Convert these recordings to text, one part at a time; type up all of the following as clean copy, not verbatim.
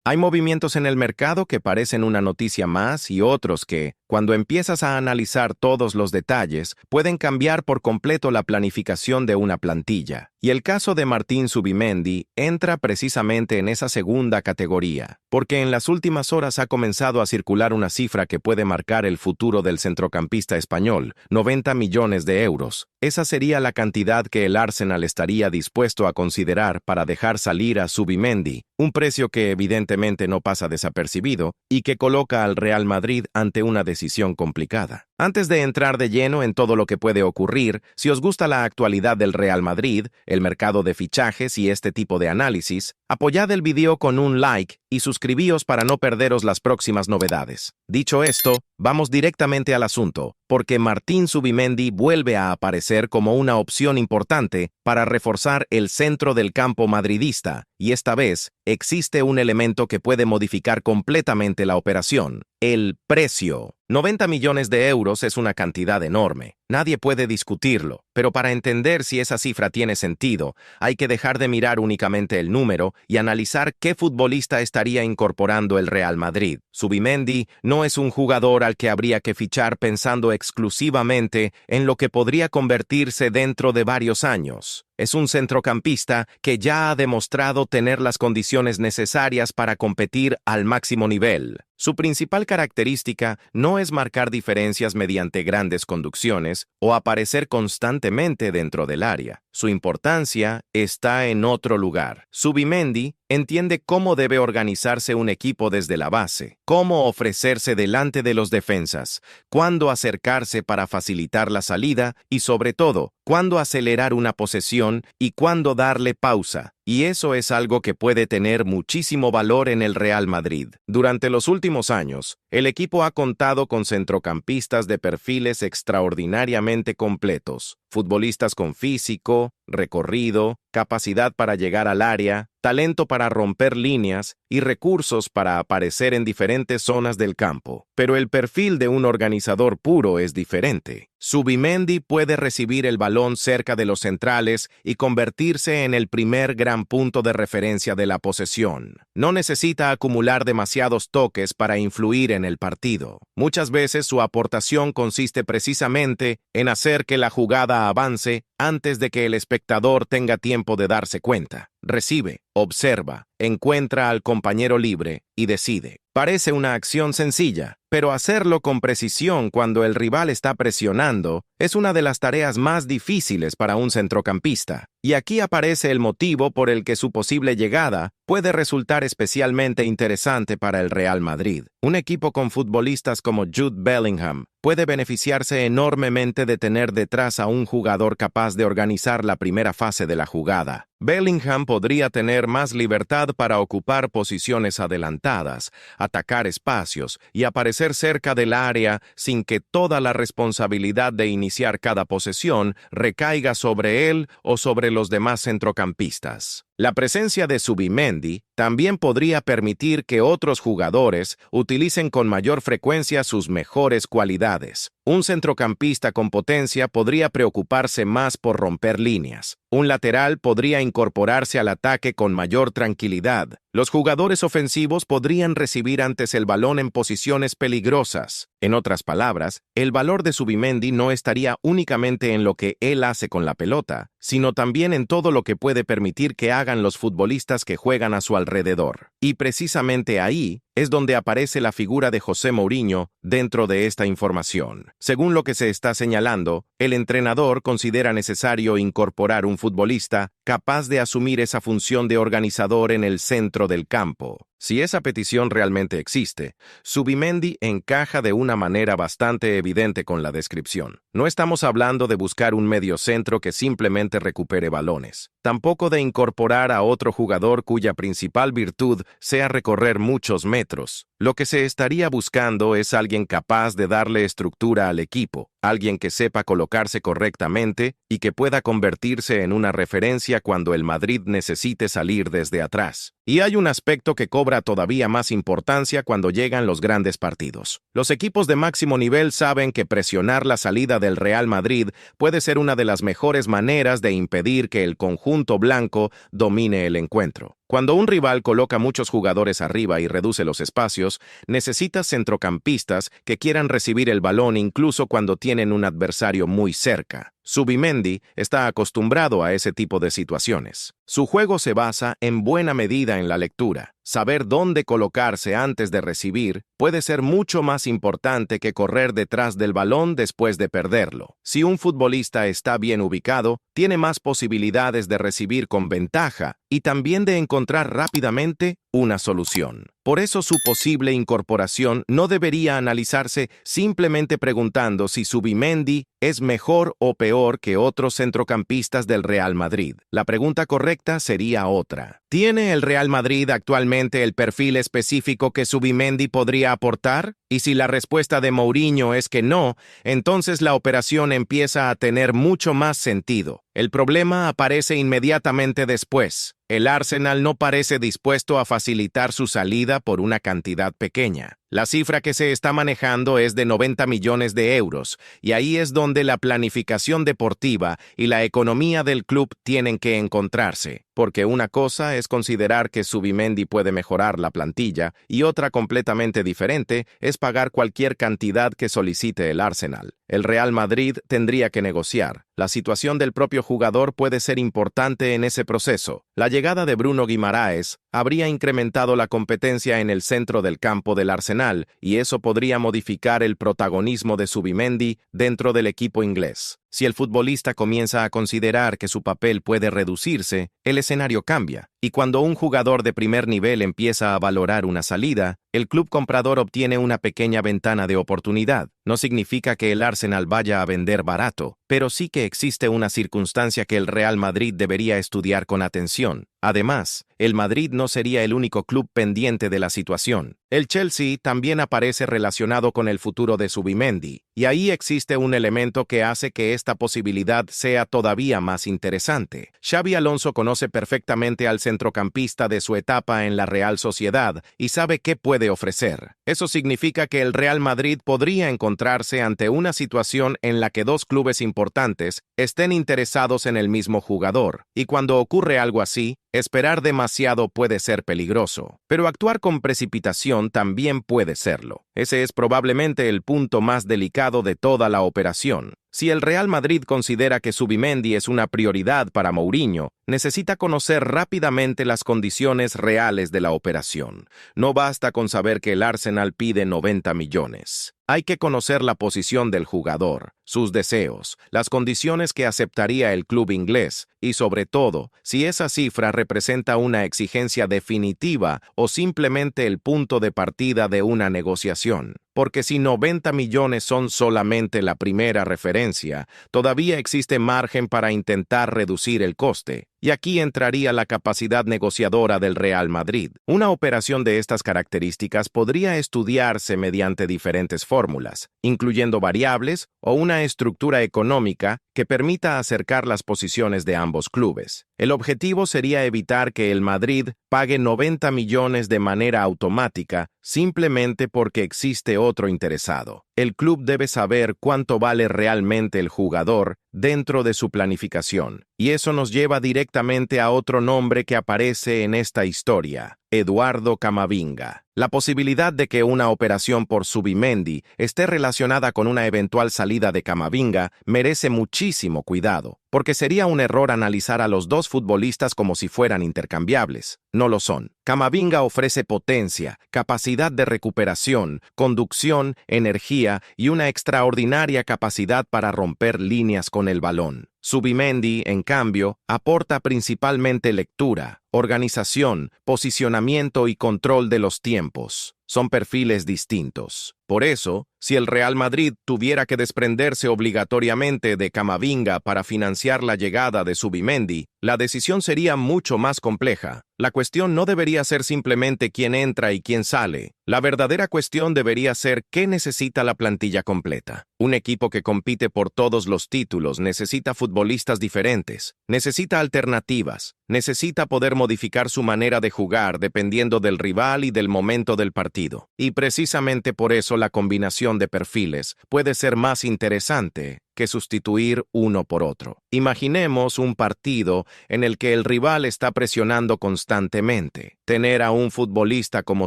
Hay movimientos en el mercado que parecen una noticia más y otros que, cuando empiezas a analizar todos los detalles, pueden cambiar por completo la planificación de una plantilla. Y el caso de Martín Zubimendi entra precisamente en esa segunda categoría, porque en las últimas horas ha comenzado a circular una cifra que puede marcar el futuro del centrocampista español, 90 millones de euros. Esa sería la cantidad que el Arsenal estaría dispuesto a considerar para dejar salir a Zubimendi, un precio que evidentemente no pasa desapercibido y que coloca al Real Madrid ante una decisión complicada. Antes de entrar de lleno en todo lo que puede ocurrir, si os gusta la actualidad del Real Madrid, el mercado de fichajes y este tipo de análisis, apoyad el video con un like y suscribíos para no perderos las próximas novedades. Dicho esto, vamos directamente al asunto, porque Martín Zubimendi vuelve a aparecer como una opción importante para reforzar el centro del campo madridista, y esta vez existe un elemento que puede modificar completamente la operación: el precio. 90 millones de euros es una cantidad enorme, nadie puede discutirlo, pero para entender si esa cifra tiene sentido, hay que dejar de mirar únicamente el número y analizar qué futbolista estaría incorporando el Real Madrid. Zubimendi no es un jugador al que habría que fichar pensando exclusivamente en lo que podría convertirse dentro de varios años. Es un centrocampista que ya ha demostrado tener las condiciones necesarias para competir al máximo nivel. Su principal característica no es marcar diferencias mediante grandes conducciones o aparecer constantemente dentro del área. Su importancia está en otro lugar. Zubimendi entiende cómo debe organizarse un equipo desde la base, cómo ofrecerse delante de los defensas, cuándo acercarse para facilitar la salida y, sobre todo, cuándo acelerar una posesión y cuándo darle pausa. Y eso es algo que puede tener muchísimo valor en el Real Madrid. Durante los últimos años, el equipo ha contado con centrocampistas de perfiles extraordinariamente completos, futbolistas con físico, recorrido, capacidad para llegar al área, talento para romper líneas y recursos para aparecer en diferentes zonas del campo. Pero el perfil de un organizador puro es diferente. Zubimendi puede recibir el balón cerca de los centrales y convertirse en el primer gran punto de referencia de la posesión. No necesita acumular demasiados toques para influir en el partido. Muchas veces su aportación consiste precisamente en hacer que la jugada avance antes de que el espectador tenga tiempo de darse cuenta. Recibe, observa, encuentra al compañero libre y decide. Parece una acción sencilla, pero hacerlo con precisión cuando el rival está presionando es una de las tareas más difíciles para un centrocampista. Y aquí aparece el motivo por el que su posible llegada puede resultar especialmente interesante para el Real Madrid. Un equipo con futbolistas como Jude Bellingham puede beneficiarse enormemente de tener detrás a un jugador capaz de organizar la primera fase de la jugada. Bellingham podría tener más libertad para ocupar posiciones adelantadas, atacar espacios y aparecer cerca del área sin que toda la responsabilidad de iniciar cada posesión recaiga sobre él o sobre los demás centrocampistas. La presencia de Zubimendi también podría permitir que otros jugadores utilicen con mayor frecuencia sus mejores cualidades. Un centrocampista con potencia podría preocuparse más por romper líneas. Un lateral podría incorporarse al ataque con mayor tranquilidad. Los jugadores ofensivos podrían recibir antes el balón en posiciones peligrosas. En otras palabras, el valor de Zubimendi no estaría únicamente en lo que él hace con la pelota, sino también en todo lo que puede permitir que hagan los futbolistas que juegan a su alrededor. Y precisamente ahí es donde aparece la figura de José Mourinho dentro de esta información. Según lo que se está señalando, el entrenador considera necesario incorporar un futbolista capaz de asumir esa función de organizador en el centro del campo. Si esa petición realmente existe, Zubimendi encaja de una manera bastante evidente con la descripción. No estamos hablando de buscar un mediocentro que simplemente recupere balones, tampoco de incorporar a otro jugador cuya principal virtud sea recorrer muchos metros. Lo que se estaría buscando es alguien capaz de darle estructura al equipo, alguien que sepa colocarse correctamente y que pueda convertirse en una referencia cuando el Madrid necesite salir desde atrás. Y hay un aspecto que cobra todavía más importancia cuando llegan los grandes partidos. Los equipos de máximo nivel saben que presionar la salida del Real Madrid puede ser una de las mejores maneras de impedir que el conjunto blanco domine el encuentro. Cuando un rival coloca muchos jugadores arriba y reduce los espacios, necesitas centrocampistas que quieran recibir el balón incluso cuando tienen un adversario muy cerca. Zubimendi está acostumbrado a ese tipo de situaciones. Su juego se basa en buena medida en la lectura. Saber dónde colocarse antes de recibir puede ser mucho más importante que correr detrás del balón después de perderlo. Si un futbolista está bien ubicado, tiene más posibilidades de recibir con ventaja y también de encontrar rápidamente una solución. Por eso su posible incorporación no debería analizarse simplemente preguntando si Zubimendi es mejor o peor que otros centrocampistas del Real Madrid. La pregunta correcta sería otra. ¿Tiene el Real Madrid actualmente el perfil específico que Zubimendi podría aportar? Y si la respuesta de Mourinho es que no, entonces la operación empieza a tener mucho más sentido. El problema aparece inmediatamente después. El Arsenal no parece dispuesto a facilitar su salida por una cantidad pequeña. La cifra que se está manejando es de 90 millones de euros, y ahí es donde la planificación deportiva y la economía del club tienen que encontrarse, porque una cosa es considerar que Zubimendi puede mejorar la plantilla, y otra completamente diferente es pagar cualquier cantidad que solicite el Arsenal. El Real Madrid tendría que negociar. La situación del propio jugador puede ser importante en ese proceso. La llegada de Bruno Guimaraes habría incrementado la competencia en el centro del campo del Arsenal, y eso podría modificar el protagonismo de Zubimendi dentro del equipo inglés. Si el futbolista comienza a considerar que su papel puede reducirse, el escenario cambia, y cuando un jugador de primer nivel empieza a valorar una salida, el club comprador obtiene una pequeña ventana de oportunidad. No significa que el Arsenal vaya a vender barato, pero sí que existe una circunstancia que el Real Madrid debería estudiar con atención. Además, el Madrid no sería el único club pendiente de la situación. El Chelsea también aparece relacionado con el futuro de Zubimendi, y ahí existe un elemento que hace que esta posibilidad sea todavía más interesante. Xabi Alonso conoce perfectamente al centrocampista de su etapa en la Real Sociedad y sabe qué puede ofrecer. Eso significa que el Real Madrid podría encontrarse ante una situación en la que dos clubes importantes estén interesados en el mismo jugador, y cuando ocurre algo así, esperar demasiado puede ser peligroso, pero actuar con precipitación también puede serlo. Ese es probablemente el punto más delicado de toda la operación. Si el Real Madrid considera que Zubimendi es una prioridad para Mourinho, necesita conocer rápidamente las condiciones reales de la operación. No basta con saber que el Arsenal pide 90 millones. Hay que conocer la posición del jugador, sus deseos, las condiciones que aceptaría el club inglés y, sobre todo, si esa cifra representa una exigencia definitiva o simplemente el punto de partida de una negociación. Porque si 90 millones son solamente la primera referencia, todavía existe margen para intentar reducir el coste. Y aquí entraría la capacidad negociadora del Real Madrid. Una operación de estas características podría estudiarse mediante diferentes fórmulas, incluyendo variables o una estructura económica que permita acercar las posiciones de ambos clubes. El objetivo sería evitar que el Madrid pague 90 millones de manera automática simplemente porque existe otro interesado. El club debe saber cuánto vale realmente el jugador dentro de su planificación, y eso nos lleva directamente a otro nombre que aparece en esta historia: Eduardo Camavinga. La posibilidad de que una operación por Zubimendi esté relacionada con una eventual salida de Camavinga merece muchísimo cuidado, porque sería un error analizar a los dos futbolistas como si fueran intercambiables. No lo son. Camavinga ofrece potencia, capacidad de recuperación, conducción, energía y una extraordinaria capacidad para romper líneas con el balón. Zubimendi, en cambio, aporta principalmente lectura, organización, posicionamiento y control de los tiempos. Son perfiles distintos. Por eso, si el Real Madrid tuviera que desprenderse obligatoriamente de Camavinga para financiar la llegada de Zubimendi, la decisión sería mucho más compleja. La cuestión no debería ser simplemente quién entra y quién sale. La verdadera cuestión debería ser qué necesita la plantilla completa. Un equipo que compite por todos los títulos necesita futbolistas diferentes, necesita alternativas, necesita poder modificar su manera de jugar dependiendo del rival y del momento del partido. Y precisamente por eso la combinación de perfiles puede ser más interesante que sustituir uno por otro. Imaginemos un partido en el que el rival está presionando constantemente. Tener a un futbolista como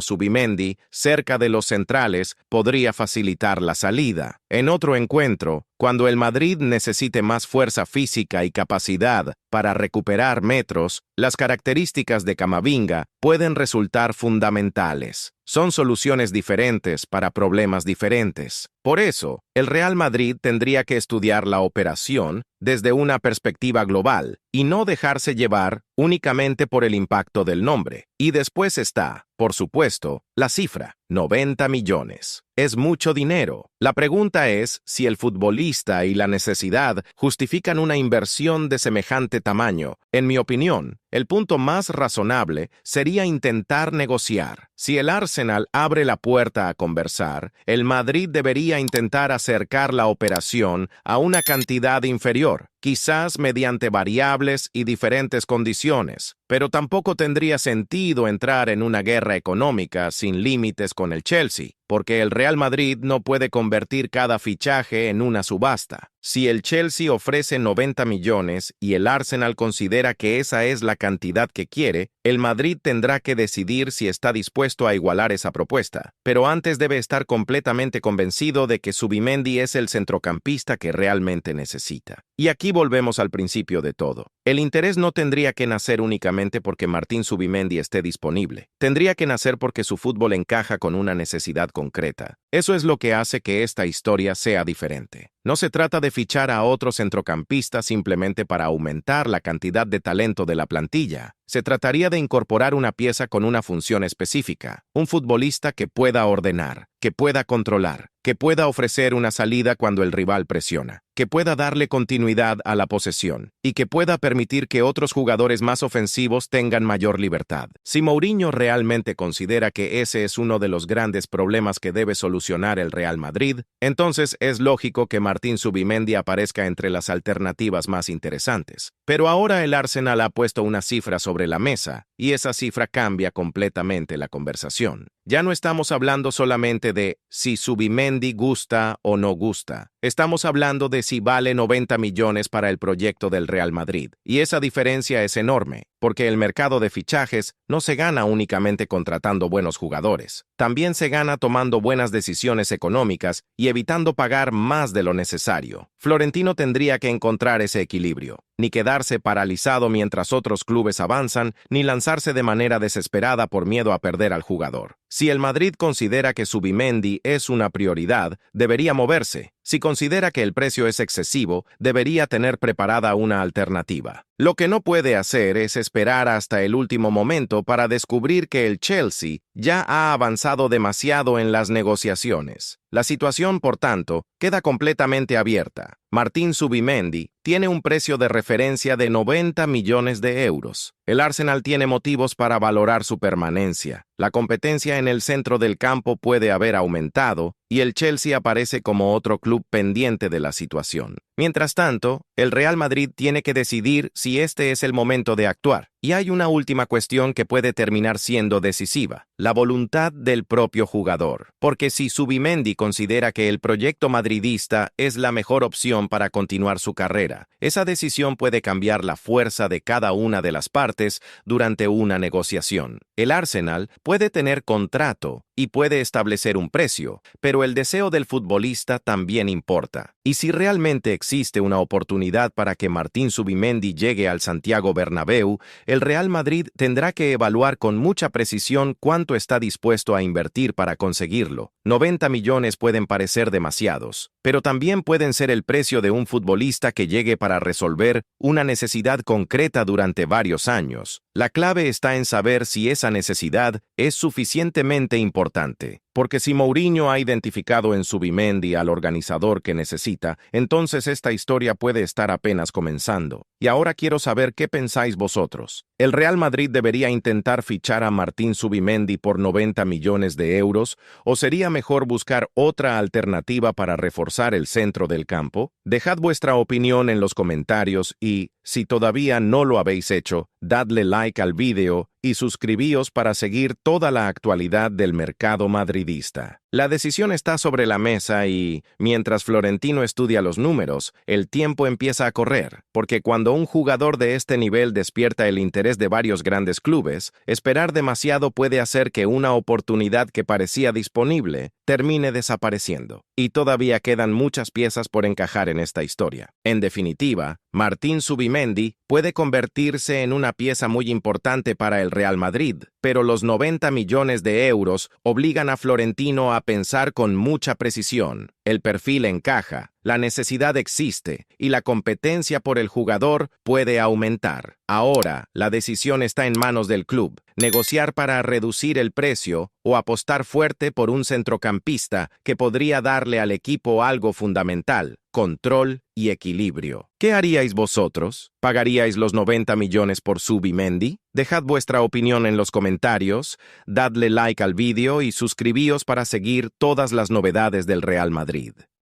Zubimendi cerca de los centrales podría facilitar la salida. En otro encuentro, cuando el Madrid necesite más fuerza física y capacidad para recuperar metros, las características de Camavinga pueden resultar fundamentales. Son soluciones diferentes para problemas diferentes. Por eso, el Real Madrid tendría que estudiar la operación desde una perspectiva global y no dejarse llevar únicamente por el impacto del nombre. Y después está, por supuesto, la cifra, 90 millones. Es mucho dinero. La pregunta es si el futbolista y la necesidad justifican una inversión de semejante tamaño. En mi opinión, el punto más razonable sería intentar negociar. Si el Arsenal abre la puerta a conversar, el Madrid debería intentar acercar la operación a una cantidad inferior, quizás mediante variables y diferentes condiciones. Pero tampoco tendría sentido entrar en una guerra económica sin límites con el Chelsea, porque el Real Madrid no puede convertir cada fichaje en una subasta. Si el Chelsea ofrece 90 millones y el Arsenal considera que esa es la cantidad que quiere, el Madrid tendrá que decidir si está dispuesto a igualar esa propuesta. Pero antes debe estar completamente convencido de que Zubimendi es el centrocampista que realmente necesita. Y aquí volvemos al principio de todo. El interés no tendría que nacer únicamente porque Martín Zubimendi esté disponible. Tendría que nacer porque su fútbol encaja con una necesidad concreta. Eso es lo que hace que esta historia sea diferente. No se trata de fichar a otro centrocampista simplemente para aumentar la cantidad de talento de la plantilla. Se trataría de incorporar una pieza con una función específica, un futbolista que pueda ordenar, que pueda controlar, que pueda ofrecer una salida cuando el rival presiona, que pueda darle continuidad a la posesión y que pueda permitir que otros jugadores más ofensivos tengan mayor libertad. Si Mourinho realmente considera que ese es uno de los grandes problemas que debe solucionar el Real Madrid, entonces es lógico que Martín Zubimendi aparezca entre las alternativas más interesantes. Pero ahora el Arsenal ha puesto una cifra sobre la mesa, y esa cifra cambia completamente la conversación. Ya no estamos hablando solamente de si Zubimendi gusta o no gusta. Estamos hablando de si vale 90 millones para el proyecto del Real Madrid. Y esa diferencia es enorme, porque el mercado de fichajes no se gana únicamente contratando buenos jugadores. También se gana tomando buenas decisiones económicas y evitando pagar más de lo necesario. Florentino tendría que encontrar ese equilibrio. Ni quedarse paralizado mientras otros clubes avanzan, ni lanzarse de manera desesperada por miedo a perder al jugador. Si el Madrid considera que Zubimendi es una prioridad, debería moverse. Si considera que el precio es excesivo, debería tener preparada una alternativa. Lo que no puede hacer es esperar hasta el último momento para descubrir que el Chelsea ya ha avanzado demasiado en las negociaciones. La situación, por tanto, queda completamente abierta. Martín Zubimendi tiene un precio de referencia de 90 millones de euros. El Arsenal tiene motivos para valorar su permanencia. La competencia en el centro del campo puede haber aumentado y el Chelsea aparece como otro club pendiente de la situación. Mientras tanto, el Real Madrid tiene que decidir si este es el momento de actuar. Y hay una última cuestión que puede terminar siendo decisiva: la voluntad del propio jugador. Porque si Zubimendi considera que el proyecto madridista es la mejor opción para continuar su carrera, esa decisión puede cambiar la fuerza de cada una de las partes durante una negociación. El Arsenal puede tener contrato y puede establecer un precio, pero el deseo del futbolista también importa. Y si realmente existe una oportunidad para que Martín Zubimendi llegue al Santiago Bernabéu, el Real Madrid tendrá que evaluar con mucha precisión cuánto está dispuesto a invertir para conseguirlo. 90 millones pueden parecer demasiados, pero también pueden ser el precio de un futbolista que llegue para resolver una necesidad concreta durante varios años. La clave está en saber si esa necesidad es suficientemente importante. Porque si Mourinho ha identificado en Zubimendi al organizador que necesita, entonces esta historia puede estar apenas comenzando. Y ahora quiero saber qué pensáis vosotros. ¿El Real Madrid debería intentar fichar a Martín Zubimendi por 90 millones de euros o sería mejor buscar otra alternativa para reforzar el centro del campo? Dejad vuestra opinión en los comentarios y, si todavía no lo habéis hecho, dadle like al vídeo y suscribíos para seguir toda la actualidad del mercado madridista. La decisión está sobre la mesa y, mientras Florentino estudia los números, el tiempo empieza a correr, porque cuando un jugador de este nivel despierta el interés de varios grandes clubes, esperar demasiado puede hacer que una oportunidad que parecía disponible termine desapareciendo. Y todavía quedan muchas piezas por encajar en esta historia. En definitiva, Martín Zubimendi puede convertirse en una pieza muy importante para el Real Madrid, pero los 90 millones de euros obligan a Florentino a pensar con mucha precisión. El perfil encaja, la necesidad existe y la competencia por el jugador puede aumentar. Ahora, la decisión está en manos del club, negociar para reducir el precio o apostar fuerte por un centrocampista que podría darle al equipo algo fundamental: control y equilibrio. ¿Qué haríais vosotros? ¿Pagaríais los 90 millones por Zubimendi? Dejad vuestra opinión en los comentarios, dadle like al vídeo y suscribíos para seguir todas las novedades del Real Madrid.